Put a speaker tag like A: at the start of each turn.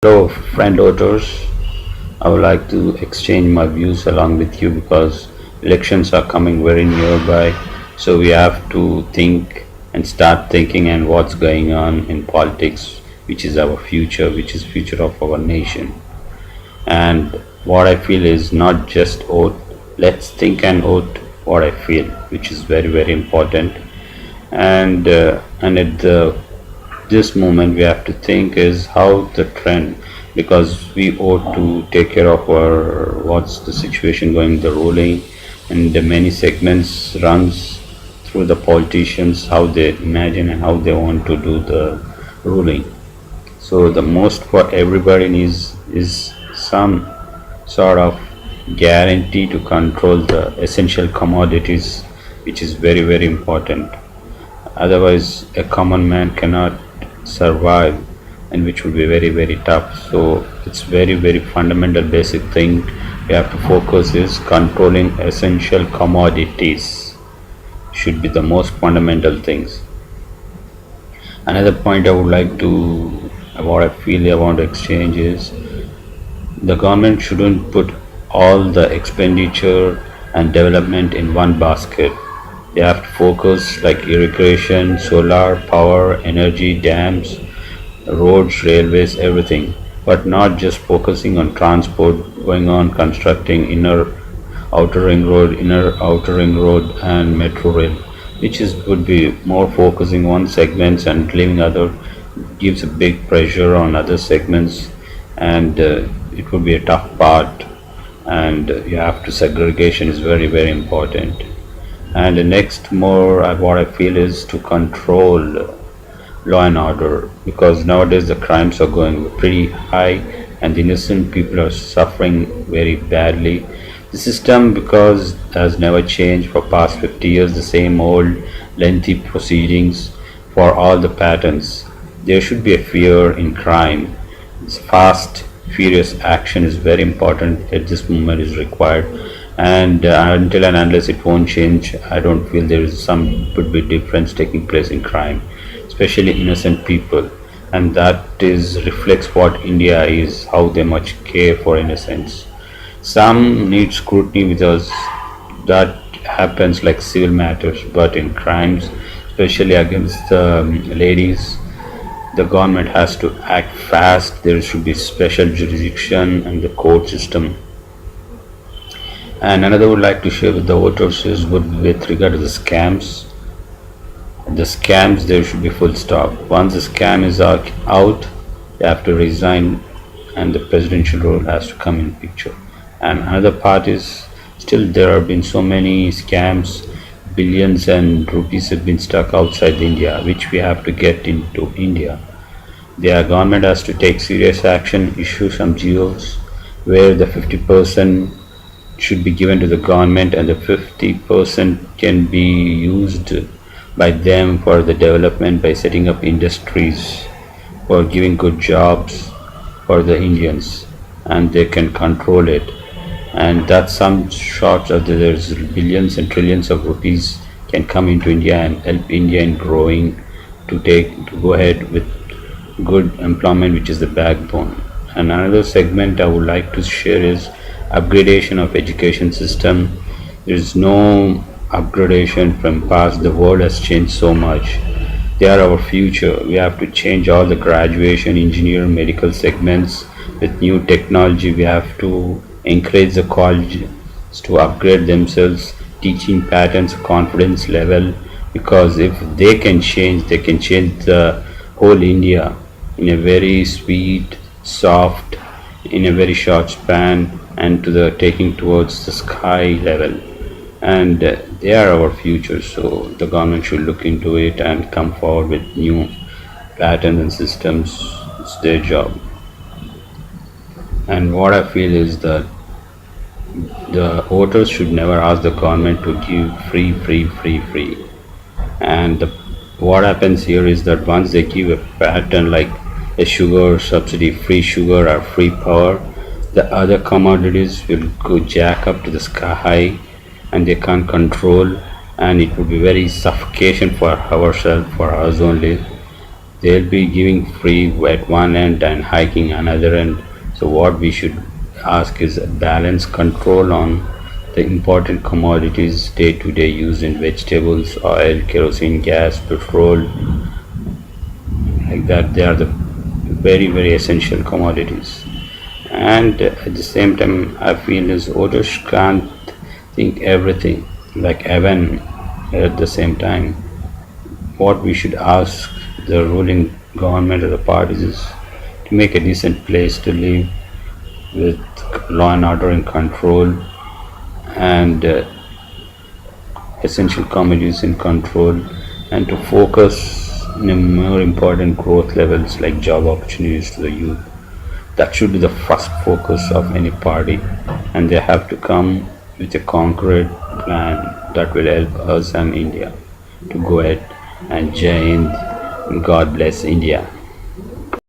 A: Hello, friend voters. I would like to exchange my views along with you because elections are coming very nearby. So we have to think and start thinking and what's going on in politics, which is our future, which is future of our nation. And what I feel is not just vote. Let's think and vote what I feel, which is very important. And at this moment we have to think is how the trend, because we ought to take care of our what's the situation going the ruling, and the many segments runs through the politicians, how they imagine and how they want to do the ruling. So the most for everybody needs is some sort of guarantee to control the essential commodities, which is very important. Otherwise a common man cannot survive, and which would be very tough. So it's very fundamental basic thing we have to focus is controlling essential commodities should be the most fundamental things. Another point I would like to, what I feel I want to exchange is the government shouldn't put all the expenditure and development in one basket. They have to focus like irrigation, solar power, energy, dams, roads, railways, everything, but not just focusing on transport, going on constructing inner outer ring road, and metro rail, which is would be more focusing on segments and leaving other gives a big pressure on other segments, and it would be a tough part. And you have to segregation is very important. And the next more what I feel is to control law and order, because nowadays the crimes are going pretty high and the innocent people are suffering very badly. The system because has never changed for past 50 years, the same old lengthy proceedings for all the patterns. There should be a fear in crime. It's fast furious action is very important at this moment is required, and until and unless it won't change, I don't feel there is some would be difference taking place in crime, especially innocent people. And that is reflects what India is, how they much care for innocence. Some need scrutiny because that happens like civil matters, but in crimes, especially against ladies, the government has to act fast. There should be special jurisdiction and the court system. And another would like to share with the voters is with regard to the scams. The scams, there should be full stop. Once the scam is out, they have to resign, and the presidential role has to come in picture. And another part is still there have been so many scams, billions and rupees have been stuck outside India, which we have to get into India. The government has to take serious action, issue some GOs where the 50% should be given to the government and the 50% can be used by them for the development by setting up industries, for giving good jobs for the Indians, and they can control it. And that's some shots of there's billions and trillions of rupees can come into India and help India in growing to go ahead with good employment, which is the backbone. And another segment I would like to share is upgradation of education system. There is no upgradation from past. The world has changed so much. They are our future. We have to change all the graduation, engineer, medical segments with new technology. We have to encourage the colleges to upgrade themselves, teaching patterns, confidence level, because if they can change the whole India in a very sweet, soft, in a very short span, and to the taking towards the sky level. And they are our future, so the government should look into it and come forward with new patterns and systems. It's their job. And what I feel is that the voters should never ask the government to give free. And what happens here is that once they give a pattern like a sugar subsidy, free sugar or free power, the other commodities will go jack up to the sky high, and they can't control, and it would be very suffocation for ourselves, for us only. They'll be giving free at one end and hiking another end. So what we should ask is a balanced control on the important commodities day to day use in vegetables, oil, kerosene, gas, petrol, like that. They are the very essential commodities. And at the same time, I feel is Odosh can't think everything like Evan. At the same time, what we should ask the ruling government or the parties is to make a decent place to live with law and order in control, and essential commodities in control, and to focus on more important growth levels like job opportunities to the youth. That should be the first focus of any party, and they have to come with a concrete plan that will help us and India to go ahead. And Jai Hind, God bless India.